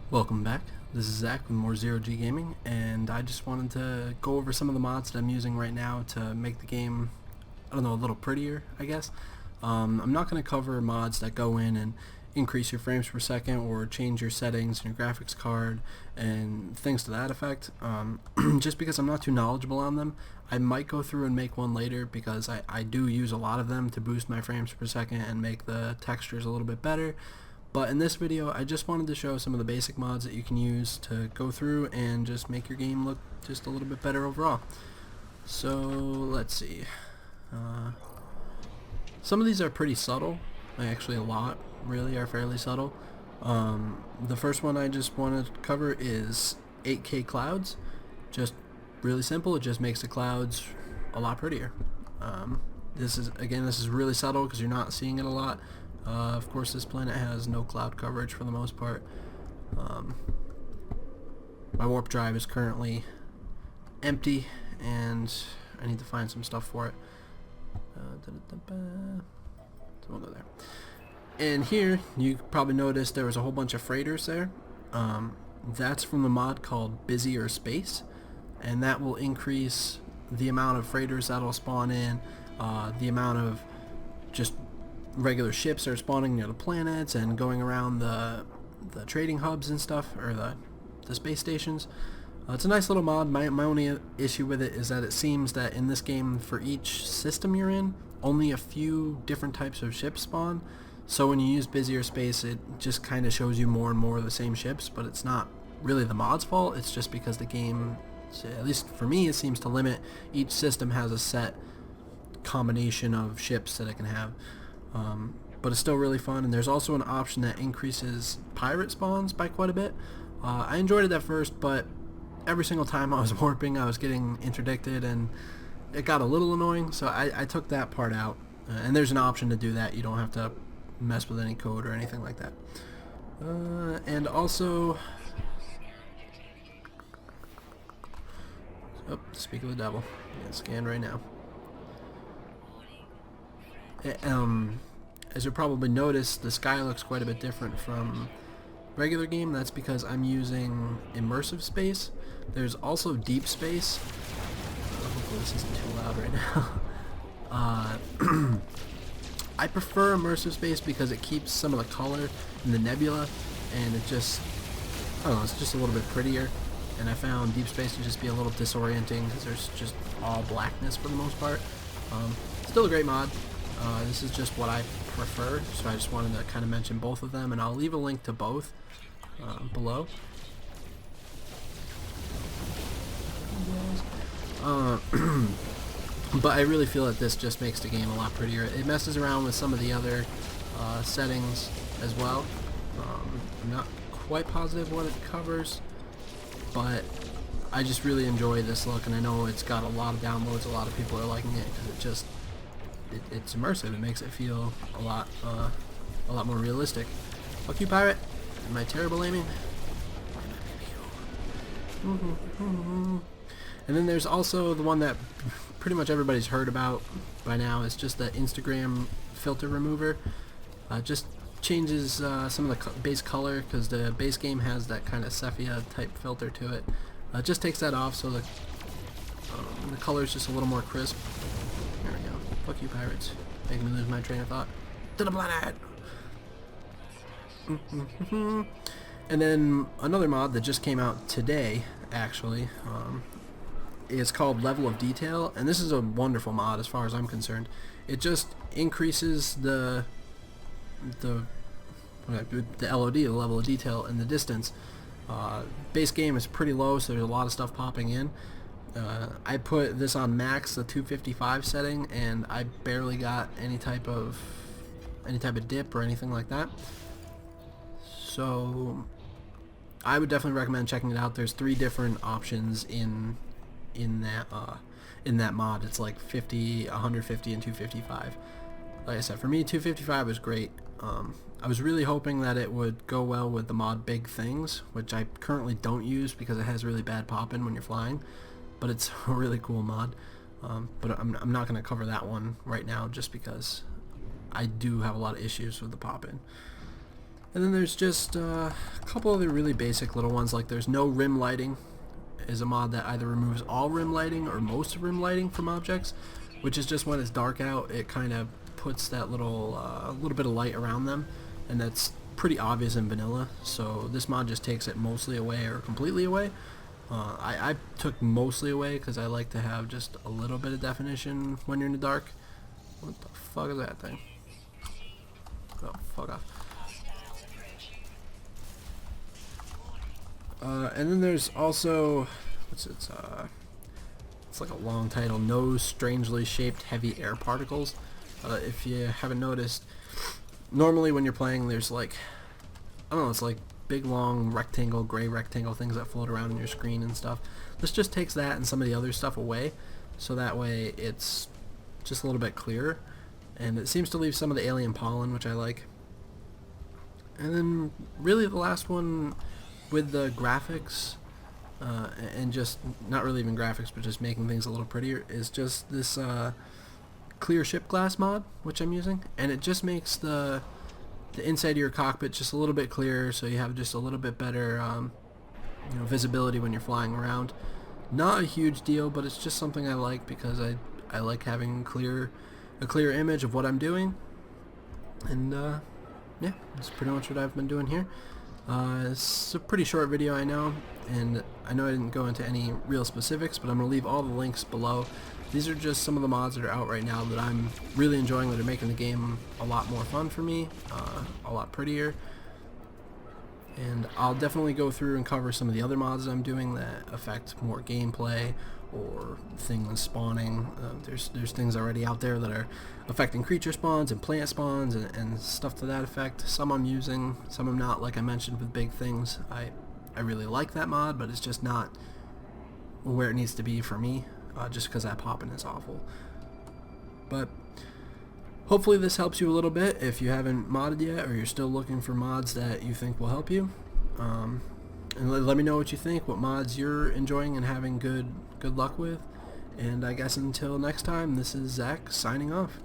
Welcome back. This is Zach with more Zero G Gaming, and I just wanted to go over some of the mods that I'm using right now to make the game, I don't know, a little prettier, I guess. I'm not going to cover mods that go in and increase your frames per second or change your settings in your graphics card and things to that effect, just because I'm not too knowledgeable on them. I might go through and make one later because I do use a lot of them to boost my frames per second and make the textures a little bit better. But in this video, I just wanted to show some of the basic mods that you can use to go through and just make your game look just a little bit better overall. So let's see. Some of these are pretty subtle. Actually, a lot really are fairly subtle. The first one I just want to cover is 8K clouds. Just really simple. It just makes the clouds a lot prettier. This is really subtle because you're not seeing it a lot. Of course, this planet has no cloud coverage for the most part. My warp drive is currently empty, and I need to find some stuff for it. So we'll go there. And here, you probably noticed there was a whole bunch of freighters there. That's from the mod called Busier Space, and that will increase the amount of freighters that'll spawn in, the amount of just regular ships that are spawning near the planets and going around the trading hubs and stuff, or the space stations. It's a nice little mod. My only issue with it is that it seems that in this game, for each system you're in, only a few different types of ships spawn. So when you use Busier Space, it just kind of shows you more and more of the same ships, but it's not really the mod's fault. It's just because the game, at least for me, it seems to limit. Each system has a set combination of ships that it can have. But it's still really fun, and there's also an option that increases pirate spawns by quite a bit. I enjoyed it at first, but every single time I was warping, I was getting interdicted, and it got a little annoying, so I took that part out. And there's an option to do that. You don't have to mess with any code or anything like that. And also, speak of the devil. Yeah, scan right now. As you'll probably notice, the sky looks quite a bit different from regular game. That's because I'm using immersive space. There's also deep space. Hopefully this isn't too loud right now. I prefer immersive space because it keeps some of the color in the nebula, and it just, I don't know, it's just a little bit prettier. And I found deep space to just be a little disorienting because there's just all blackness for the most part. Still a great mod. This is just what I prefer, so I just wanted to kind of mention both of them, and I'll leave a link to both below. But I really feel that this just makes the game a lot prettier. It messes around with some of the other settings as well. I'm not quite positive what it covers, but I just really enjoy this look, and I know it's got a lot of downloads. A lot of people are liking it because it just it's immersive. It makes it feel a lot more realistic. Fuck you, pirate! Am I terrible aiming? And then there's also the one that pretty much everybody's heard about by now. It's just the Instagram filter remover. Just changes some of the base color, because the base game has that kind of sepia type filter to it. Just takes that off, so the color is just a little more crisp. There we go. Fuck you, pirates. Make me lose my train of thought. To the planet! And then another mod that just came out today, actually, is called Level of Detail, and this is a wonderful mod as far as I'm concerned. It just increases the LOD, the level of detail, and the distance. Base game is pretty low, so there's a lot of stuff popping in. I put this on max, the 255 setting, and I barely got any type of dip or anything like that. So I would definitely recommend checking it out. There's 3 different options in that mod. It's like 50, 150, and 255. Like I said, for me, 255 was great. I was really hoping that it would go well with the mod Big Things, which I currently don't use because it has really bad pop-in when you're flying, but it's a really cool mod. But I'm not going to cover that one right now just because I do have a lot of issues with the pop-in. And then there's just a couple other really basic little ones, like there's no rim lighting is a mod that either removes all rim lighting or most of rim lighting from objects, which is just when it's dark out, it kind of puts that little bit of light around them, and that's pretty obvious in vanilla. So this mod just takes it mostly away or completely away. I took mostly away because I like to have just a little bit of definition when you're in the dark. What the fuck is that thing? Oh, fuck off. And then there's also, it's like a long title, no strangely shaped heavy air particles. If you haven't noticed, normally when you're playing there's like, I don't know, it's like big long rectangle, gray rectangle things that float around on your screen and stuff. This just takes that and some of the other stuff away, so that way it's just a little bit clearer, and it seems to leave some of the alien pollen, which I like. And then really the last one with the graphics, and just not really even graphics but just making things a little prettier, is just this clear ship glass mod which I'm using, and it just makes the inside of your cockpit just a little bit clearer, so you have just a little bit better visibility when you're flying around. Not a huge deal, but it's just something I like because I like having a clear image of what I'm doing. And yeah, that's pretty much what I've been doing here. It's a pretty short video, I know, and I know I didn't go into any real specifics, but I'm going to leave all the links below. These are just some of the mods that are out right now that I'm really enjoying, that are making the game a lot more fun for me, a lot prettier. And I'll definitely go through and cover some of the other mods that I'm doing that affect more gameplay or things spawning. There's things already out there that are affecting creature spawns and plant spawns and stuff to that effect. Some I'm using, some I'm not. Like I mentioned with big things, I really like that mod, but it's just not where it needs to be for me, just because that popping is awful. But hopefully this helps you a little bit if you haven't modded yet, or you're still looking for mods that you think will help you. And let me know what you think, what mods you're enjoying and having good luck with. And I guess until next time, this is Zach signing off.